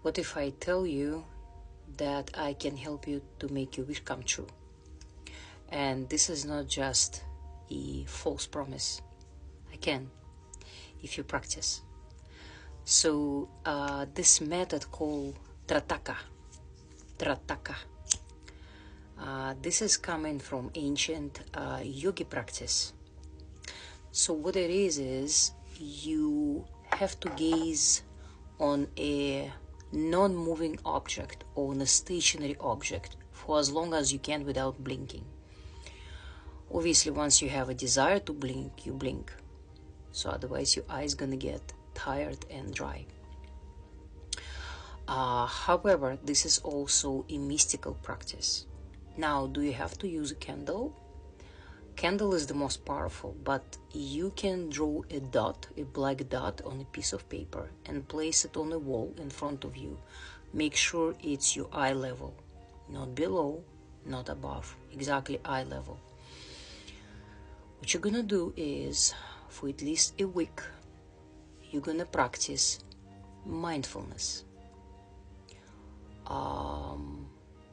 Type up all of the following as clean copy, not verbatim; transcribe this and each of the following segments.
What if I tell you that I can help you to make your wish come true? And this is not just a false promise. I can, if you practice. So this method called Trataka, this is coming from ancient yogi practice. So what it is you have to gaze on a non-moving object or on a stationary object for as long as you can without blinking. Obviously, once you have a desire to blink, you blink. So otherwise your eyes gonna get tired and dry. However, this is also a mystical practice. Now, do you have to use a candle? Candle is the most powerful, but you can draw a dot, a black dot on a piece of paper and place it on a wall in front of you. Make sure it's your eye level, not below, not above, exactly eye level. What you're gonna do is, for at least a week, you're gonna practice mindfulness.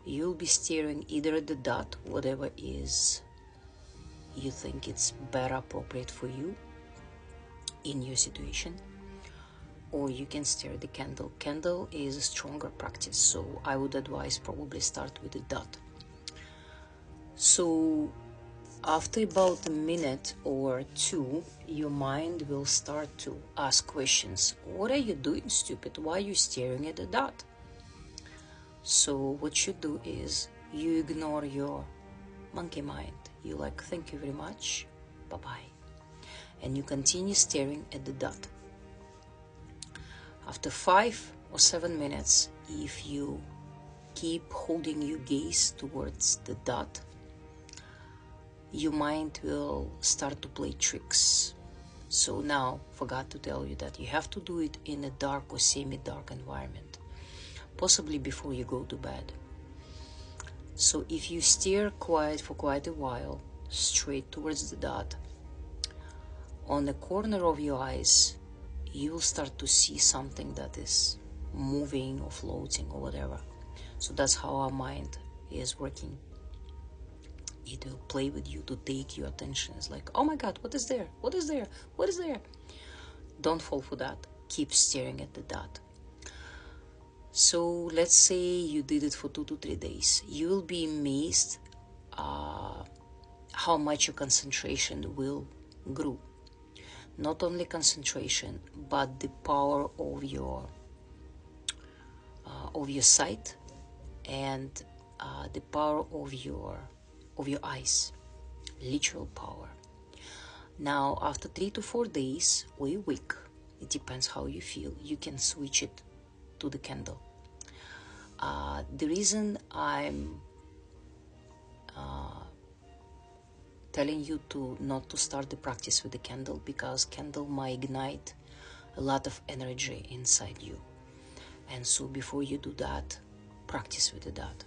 You'll be staring either at the dot, whatever is you think it's better appropriate for you in your situation, or you can stare at the candle. Candle is a stronger practice, so I would advise probably start with the dot. So after about a minute or two, your mind will start to ask questions. What are you doing, stupid? Why are you staring at the dot? So what you do is you ignore your monkey mind. You like, thank you very much, bye-bye. And you continue staring at the dot. After 5 or 7 minutes, if you keep holding your gaze towards the dot, your mind will start to play tricks. So now, forgot to tell you that you have to do it in a dark or semi-dark environment, possibly before you go to bed. So if you stare for quite a while, straight towards the dot, on the corner of your eyes, you will start to see something that is moving or floating or whatever. So that's how our mind is working. It will play with you to take your attention. It's like, oh my God, what is there? What is there? What is there? Don't fall for that. Keep staring at the dot. So let's say you did it for 2 to 3 days. You will be amazed how much your concentration will grow. Not only concentration, but the power of your sight and the power of your eyes, literal power. Now, after 3 to 4 days or a week, it depends how you feel, you can switch it to the candle. The reason I'm telling you not to start the practice with the candle, because candle might ignite a lot of energy inside you. And so before you do that, practice with the dot.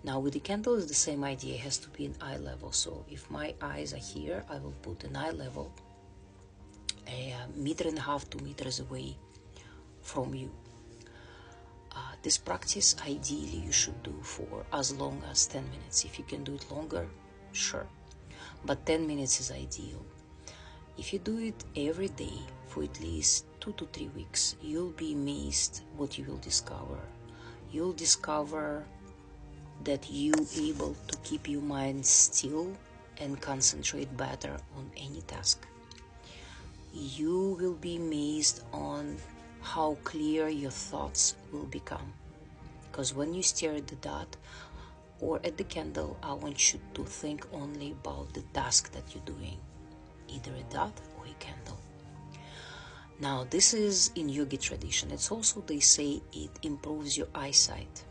Now with the candle is the same idea, it has to be in eye level. So if my eyes are here, I will put an eye level 1.5 meters, 2 meters away from you. This practice ideally you should do for as long as 10 minutes. If you can do it longer, sure, but 10 minutes is ideal. If you do it every day for at least 2 to 3 weeks, you'll be amazed what you will discover. You'll discover that you're able to keep your mind still and concentrate better on any task. You will be amazed on how clear your thoughts will become. Because when you stare at the dot or at the candle, I want you to think only about the task that you're doing, either a dot or a candle. Now, this is in yogi tradition. It's also, they say, it improves your eyesight.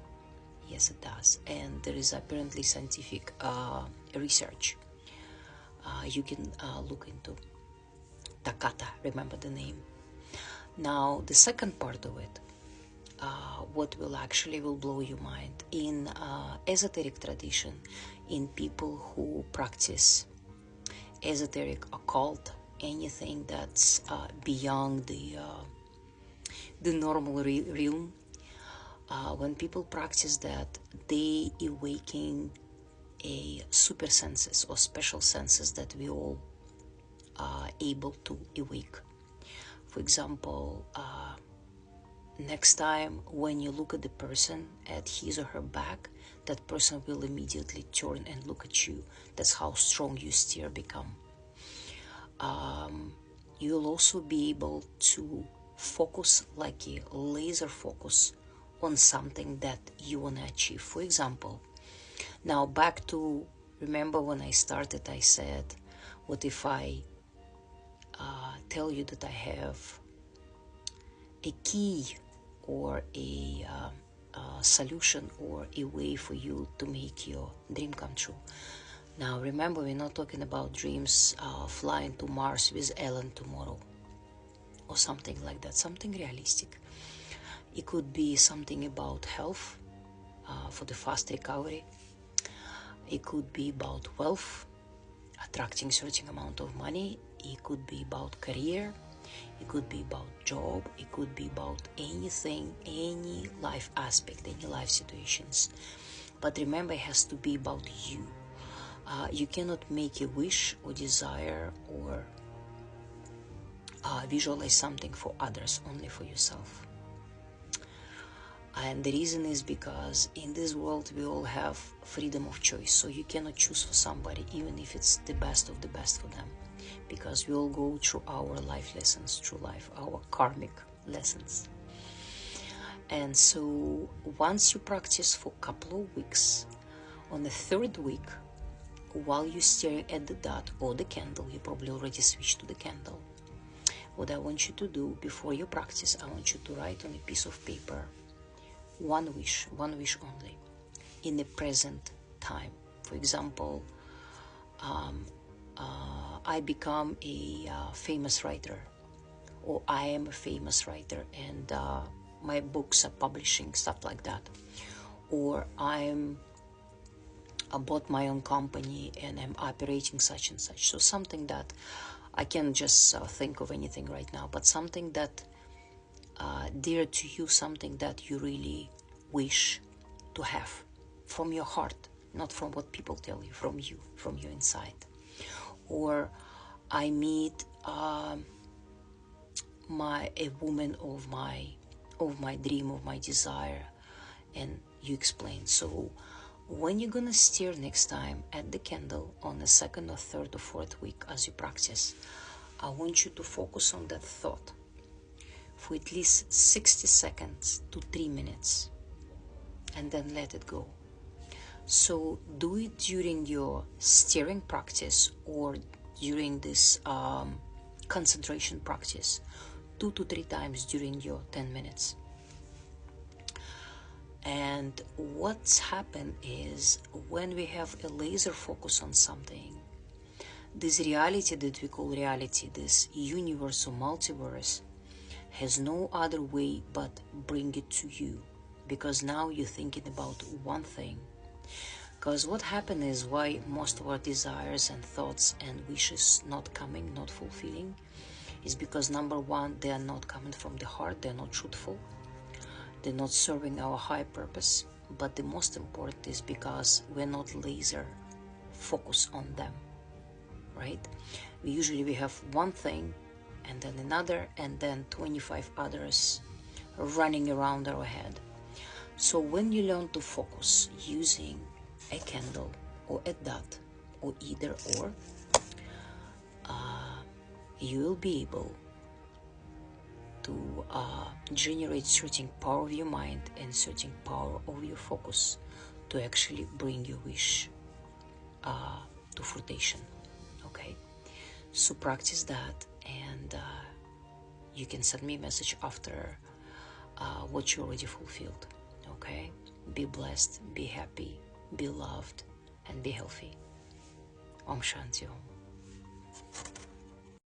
Yes, it does. And there is apparently scientific research. You can look into Takata, remember the name. Now, the second part of it, what will blow your mind. In esoteric tradition, in people who practice esoteric, occult, anything that's beyond the normal realm, When people practice that, they awaken a super senses or special senses that we all are able to awake. For example, next time when you look at the person at his or her back, that person will immediately turn and look at you. That's how strong your stare become. You'll also be able to focus like a laser focus on something that you want to achieve. For example, now back to, remember when I started, I said, what if I tell you that I have a key or a solution or a way for you to make your dream come true. Now remember, we're not talking about dreams flying to Mars with Ellen tomorrow or something like that, something realistic. It could be something about health for the fast recovery. It could be about wealth, attracting certain amount of money. It could be about career. It could be about job. It could be about anything, any life aspect, any life situations. But remember, it has to be about you. You cannot make a wish or desire or visualize something for others, only for yourself. And the reason is because in this world we all have freedom of choice. So you cannot choose for somebody, even if it's the best of the best for them. Because we all go through our life lessons, through life, our karmic lessons. And so once you practice for a couple of weeks, on the third week, while you're staring at the dot or the candle, you probably already switched to the candle. What I want you to do before you practice, I want you to write on a piece of paper one wish only, in the present time. For example, I become a famous writer, or I am a famous writer and my books are publishing, stuff like that. Or I bought my own company and I'm operating such and such. So something that I can't just think of anything right now, but something that dear to you, something that you really wish to have from your heart, not from what people tell you, from you, from your inside. Or I meet a woman of my dream, of my desire, and you explain. So when you're gonna stare next time at the candle on the second or third or fourth week as you practice, I want you to focus on that thought for at least 60 seconds to 3 minutes, and then let it go. So do it during your staring practice or during this concentration practice 2 to 3 times during your 10 minutes. And what's happened is, when we have a laser focus on something, this reality that we call reality, this universe or multiverse, has no other way but bring it to you, because now you're thinking about one thing. Because what happened is, why most of our desires and thoughts and wishes not coming, not fulfilling, is because number one, they are not coming from the heart, they're not truthful, they're not serving our high purpose. But the most important is because we're not laser focused on them, right? We have one thing and then another and then 25 others running around our head. So when you learn to focus using a candle or a dot or either or, you will be able to generate certain power of your mind and certain power of your focus to actually bring your wish to fruition. Okay, so practice that, and you can send me a message after what you already fulfilled. Okay, be blessed, be happy, be loved, and be healthy. Om Shanti Om.